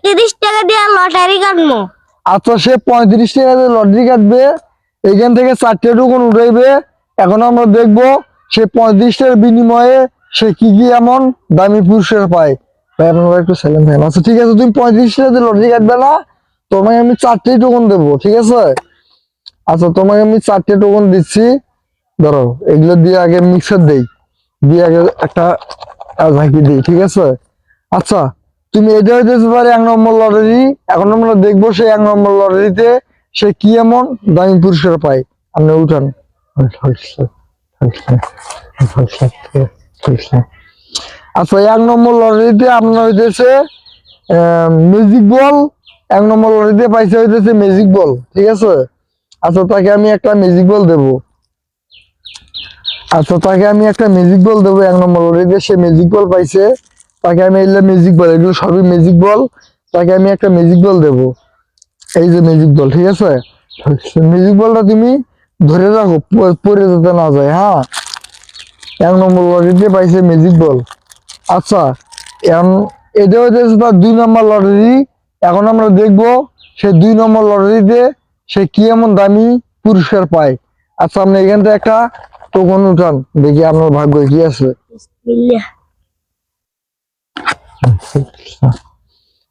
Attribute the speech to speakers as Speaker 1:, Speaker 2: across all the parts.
Speaker 1: 30 টাকা দিয়ে লটারি কাটবো।
Speaker 2: আচ্ছা সে 35 টাকা দিয়ে লটারি কাটবে, এখান থেকে 4টে টোকন উঠাইবে। এখন আমরা দেখবো সে 35 টাকার বিনিময়ে সে কি কি এমন দামি পুরস্কার পায়। ভাই আপনারা একটু সাইলেন্ট থাকেন। আচ্ছা ঠিক আছে, তুমি 35 টাকা দিয়ে লটারি কাটবে না, তোমাকে আমি 4টে টোকন দেবো, ঠিক আছে? আচ্ছা তোমাকে আমি 4টে টোকন দিচ্ছি, ধরো এগুলো দিয়ে আগে মিক্সার দেই, দিয়ে আগে একটা ঝাঁকি দিই, ঠিক আছে? আচ্ছা তুমি এটা হইতেছে পারে 1 নম্বর লটারি। এখন আমরা দেখবো সে 1 নম্বর লটারিতে সে কি এমন দামি পুরস্কার পায়। আপনি উঠান। আচ্ছা 1 নম্বর লটারিতে আপনার হইতেছে ম্যাজিক বল। 1 নম্বর লটারিতে পাইছে হইতেছে ম্যাজিক বল, ঠিক আছে? আচ্ছা তাকে আমি একটা ম্যাজিক বল দেবো। আচ্ছা তাকে আমি একটা ম্যাজিক বল দেবো 1 নম্বর লটারিতে, সে ম্যাজিক বল পাইছে। তাকে আমি এগুলো ম্যাজিক বল, এগুলো সবই ম্যাজিক বল। তাকে আমি একটা ম্যাজিক বল দেবো, এই যে ম্যাজিক বল, ঠিক আছে? ম্যাজিক বলটা তুমি ধরে রাখো, পরে যেতে না যায়। হ্যাঁ 1 নম্বর লটারিতে পাইছে ম্যাজিক বল। আচ্ছা এখন এটা হচ্ছে তার 2 নম্বর লটারি। এখন আমরা দেখবো সে 2 নম্বর লটারিতে সে কি এমন দামি পুরস্কার পায়। আচ্ছা আপনি এখান থেকে একটা টোকন উঠান, দেখি আপনার ভাগ্য কি আছে।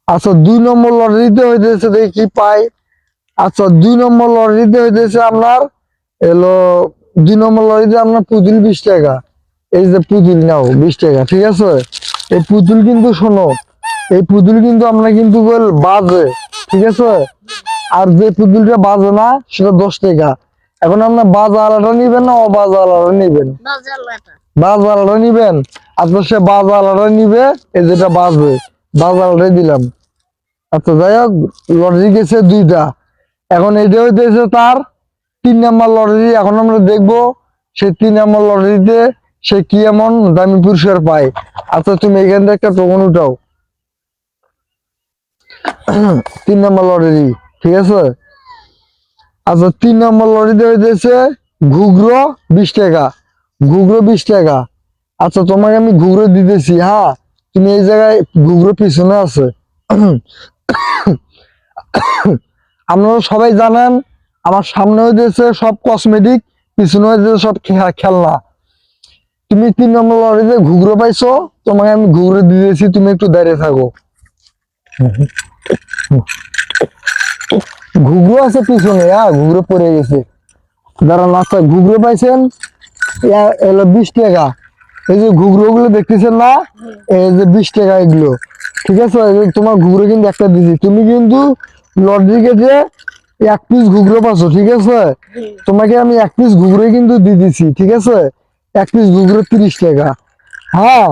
Speaker 2: আচ্ছা 2 নম্বর লটারিতে হইতেছে দেখি কি পাই। আচ্ছা 2 নম্বর লটারিতে হইতেছে আপনার এলো 2 নম্বর লটারিতে আপনার পুতুল 20 টাকা। এই যে পুতুল নাও 20 টাকা, ঠিক আছে? এই পুতুল কিন্তু শোনো, এই পুতুল কিন্তু আমরা কিন্তু বাজে, ঠিক আছে? আর যে পুতুলটা বাজে না সেটা 10 টাকা। এখন আপনার বাজা আলাদা নিবেন না অবাজা আলাদা নিবেন? বাজা আলাদা নিবেন। আচ্ছা সে বাজা আলাদা নিবে, এই যেটা বাজবে বাজা আলাদাই দিলাম। আচ্ছা যাই হোক লটারি গেছে 2টা। এখন এটা হইতেছে তার 3 নম্বর লটারি। এখন আমরা দেখবো সে 3 নম্বর লটারিতে সে কি এমন দামি পুরস্কার পায়। আচ্ছা তুমি এখান থেকে একটা টোকন উঠাও। 3 নম্বর লটারি, ঠিক আছে? আচ্ছা 3 নম্বর লটারিতে হইতেছে ঘুগরো 20 টাকা, ঘুগরো 20 টাকা। আচ্ছা তোমাকে আমি ঘুগরো দিতেছি। হ্যাঁ তুমি এই জায়গায় ঘুগরো পিছনে আছে। আপনারা সবাই জানেন আমার সামনে হইতেছে সব কসমেটিক, পিছনে হইতেছে সব খেলনা। তুমি 3 নম্বর লটারিতে ঘুগরো পাইছো, তোমাকে আমি ঘুগরো দিয়েছি, তুমি একটু দাঁড়িয়ে থাকো। ঘুগরো আছে পিছনে, ঘুগরো পড়ে গেছে, দাঁড়ান। আচ্ছা ঘুগরো পাইছেন এলো 20 টাকা। এই যে ঘুগরো গুলো দেখতেছেন না, এই যে 20 টাকা এগুলো, ঠিক আছে? তোমার ঘুগরো কিন্তু একটা দিছি, তুমি কিন্তু লটারি কেটে 1 পিস ঘুগরো পাচ্ছো, ঠিক আছে? তোমাকে আমি 1 পিস ঘুগরো কিন্তু দিয়ে দিছি, ঠিক আছে? 1 পিস ঘুগরো 30 টাকা। হ্যাঁ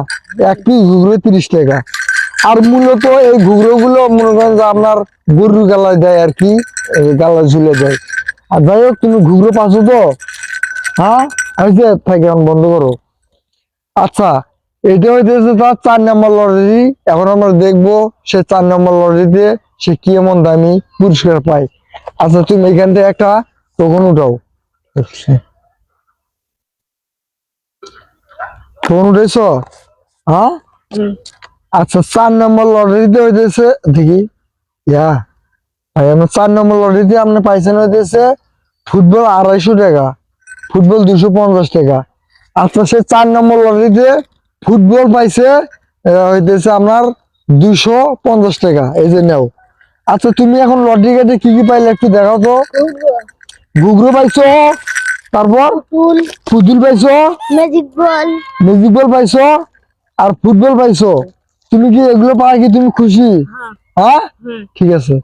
Speaker 2: 1 পিস ঘুগরো 30 টাকা। আর মূলত এই ঘুগরো গুলো মনে করেন যে আপনার গরুর গালায় দেয় আর কি, গালায় ঝুলে দেয়। আর যাই হোক তুমি ঘুগরো পাচ্ছো তো? হ্যাঁ হয়েছে, থাকে বন্ধ করো। আচ্ছা এটা হইতেছে তার 4 নম্বর লটারি। এখন আমরা দেখবো সে 4 নম্বর লটারিতে সে কি এমন দামি পুরস্কার পায়। আচ্ছা তুমি এখান থেকে একটা টোকন উঠাও। টোকন উঠেছ? হ্যাঁ আচ্ছা 4 নম্বর লটারিতে হইতেছে দেখি ভাই আমরা 4 নম্বর লটারিতে আপনি পাইছেন হইতেছে ফুটবল 250 টাকা, ফুটবল 250 টাকা। আচ্ছা সে 4 নম্বর লটারিতে ফুটবল পাইছে হইতেছে আপনার 250 টাকা, এই যে নাও। আচ্ছা তুমি এখন লটারি কেটে কি কি পাইলে একটু দেখাও তো। ঘুগরো পাইছো, তারপর পুতুল পাইছো,
Speaker 1: ম্যাজিক বল,
Speaker 2: ম্যাজিক বল পাইছো, আর ফুটবল পাইছো। তুমি কি এগুলো পাই কি তুমি খুশি? হ্যাঁ ঠিক আছে।